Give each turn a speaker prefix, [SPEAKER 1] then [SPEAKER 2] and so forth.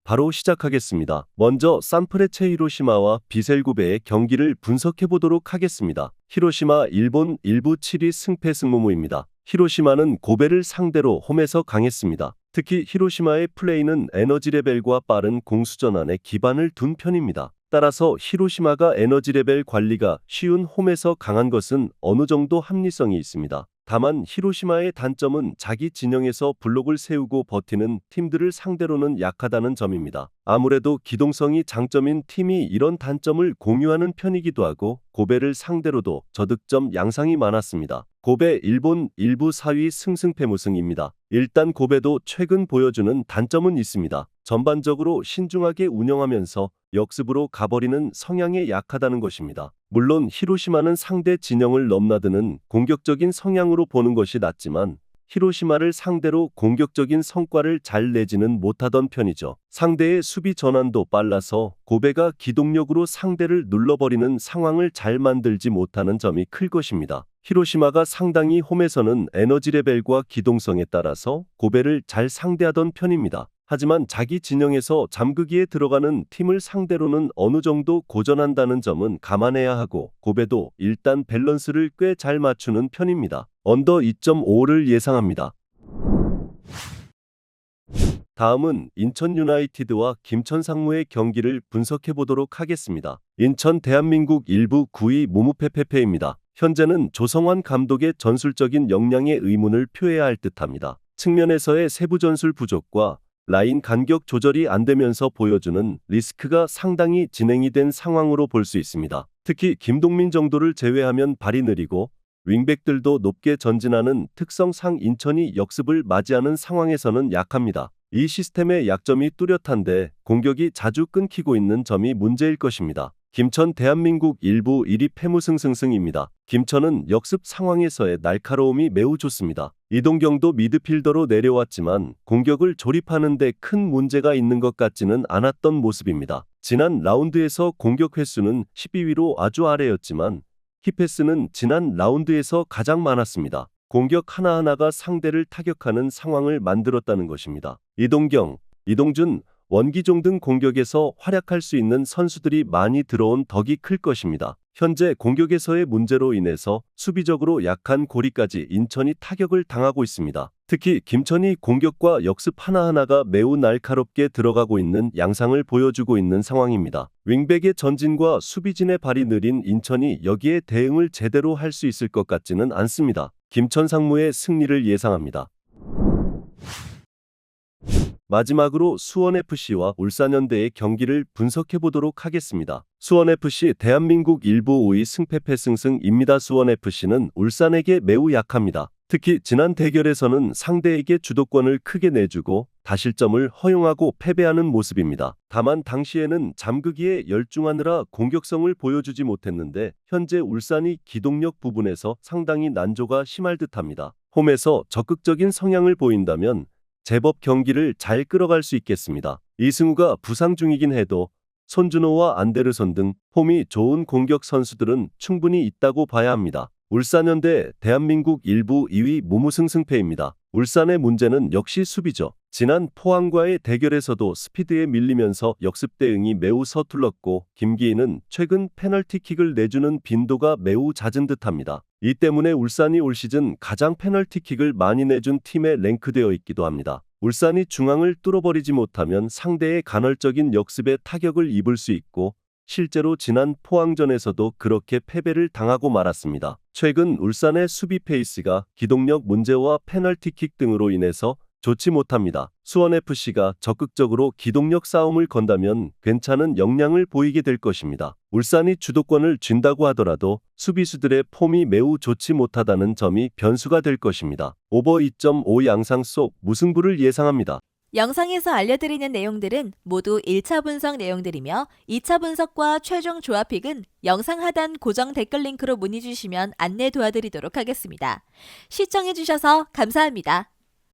[SPEAKER 1] 바로 시작하겠습니다. 먼저 산프레체 히로시마와 비셀고베의 경기를 분석해 보도록 하겠습니다. 히로시마 일본 1부 7위 승패 승무무입니다. 히로시마는 고베를 상대로 홈에서 강했습니다. 특히 히로시마의 플레이는 에너지 레벨과 빠른 공수전환에 기반을 둔 편입니다. 따라서 히로시마가 에너지 레벨 관리가 쉬운 홈에서 강한 것은 어느 정도 합리성이 있습니다. 다만 히로시마의 단점은 자기 진영에서 블록을 세우고 버티는 팀들을 상대로는 약하다는 점입니다. 아무래도 기동성이 장점인 팀이 이런 단점을 공유하는 편이기도 하고 고베를 상대로도 저득점 양상이 많았습니다. 고베 일본 1부 4위 승승패무승입니다. 일단 고베도 최근 보여주는 단점은 있습니다. 전반적으로 신중하게 운영하면서 역습으로 가버리는 성향에 약하다는 것입니다. 물론 히로시마는 상대 진영을 넘나드는 공격적인 성향으로 보는 것이 낫지만 히로시마를 상대로 공격적인 성과를 잘 내지는 못하던 편이죠. 상대의 수비 전환도 빨라서 고베가 기동력으로 상대를 눌러버리는 상황을 잘 만들지 못하는 점이 클 것입니다. 히로시마가 상당히 홈에서는 에너지 레벨과 기동성에 따라서 고베를 잘 상대하던 편입니다. 하지만 자기 진영에서 잠그기에 들어가는 팀을 상대로는 어느 정도 고전한다는 점은 감안해야 하고 고베도 일단 밸런스를 꽤 잘 맞추는 편입니다. 언더 2.5를 예상합니다. 다음은 인천 유나이티드와 김천 상무의 경기를 분석해 보도록 하겠습니다. 인천 대한민국 1부 9위 무무페페페입니다. 현재는 조성환 감독의 전술적인 역량에 의문을 표해야 할 듯합니다. 측면에서의 세부 전술 부족과 라인 간격 조절이 안 되면서 보여주는 리스크가 상당히 진행이 된 상황으로 볼 수 있습니다. 특히 김동민 정도를 제외하면 발이 느리고 윙백들도 높게 전진하는 특성상 인천이 역습을 맞이하는 상황에서는 약합니다. 이 시스템의 약점이 뚜렷한데 공격이 자주 끊기고 있는 점이 문제일 것입니다. 김천 대한민국 1부 1위 패무승승승입니다. 김천은 역습 상황에서의 날카로움이 매우 좋습니다. 이동경도 미드필더로 내려왔지만 공격을 조립하는 데 큰 문제가 있는 것 같지는 않았던 모습입니다. 지난 라운드에서 공격 횟수는 12위로 아주 아래였지만 키패스는 지난 라운드에서 가장 많았습니다. 공격 하나하나가 상대를 타격하는 상황을 만들었다는 것입니다. 이동경, 이동준, 원기종 등 공격에서 활약할 수 있는 선수들이 많이 들어온 덕이 클 것입니다. 현재 공격에서의 문제로 인해서 수비적으로 약한 고리까지 인천이 타격을 당하고 있습니다. 특히 김천이 공격과 역습 하나하나가 매우 날카롭게 들어가고 있는 양상을 보여주고 있는 상황입니다. 윙백의 전진과 수비진의 발이 느린 인천이 여기에 대응을 제대로 할 수 있을 것 같지는 않습니다. 김천 상무의 승리를 예상합니다. 마지막으로 수원FC와 울산현대의 경기를 분석해 보도록 하겠습니다. 수원FC 대한민국 1부 5위 승패패승승입니다. 수원FC는 울산에게 매우 약합니다. 특히 지난 대결에서는 상대에게 주도권을 크게 내주고 다실점을 허용하고 패배하는 모습입니다. 다만 당시에는 잠그기에 열중하느라 공격성을 보여주지 못했는데 현재 울산이 기동력 부분에서 상당히 난조가 심할 듯합니다. 홈에서 적극적인 성향을 보인다면 제법 경기를 잘 끌어갈 수 있겠습니다. 이승우가 부상 중이긴 해도 손준호와 안데르손 등 폼이 좋은 공격 선수들은 충분히 있다고 봐야 합니다. 울산현대 대한민국 1부 2위 무무승승패입니다. 울산의 문제는 역시 수비죠. 지난 포항과의 대결에서도 스피드에 밀리면서 역습 대응이 매우 서툴렀고 김기인은 최근 페널티킥을 내주는 빈도가 매우 잦은 듯합니다. 이 때문에 울산이 올 시즌 가장 페널티킥을 많이 내준 팀에 랭크되어 있기도 합니다. 울산이 중앙을 뚫어버리지 못하면 상대의 간헐적인 역습에 타격을 입을 수 있고 실제로 지난 포항전에서도 그렇게 패배를 당하고 말았습니다. 최근 울산의 수비 페이스가 기동력 문제와 페널티킥 등으로 인해서 좋지 못합니다. 수원FC가 적극적으로 기동력 싸움을 건다면 괜찮은 역량을 보이게 될 것입니다. 울산이 주도권을 쥔다고 하더라도 수비수들의 폼이 매우 좋지 못하다는 점이 변수가 될 것입니다. 오버 2.5 양상 속 무승부를 예상합니다.
[SPEAKER 2] 영상에서 알려드리는 내용들은 모두 1차 분석 내용들이며 2차 분석과 최종 조합픽은 영상 하단 고정 댓글 링크로 문의 주시면 안내 도와드리도록 하겠습니다. 시청해주셔서 감사합니다.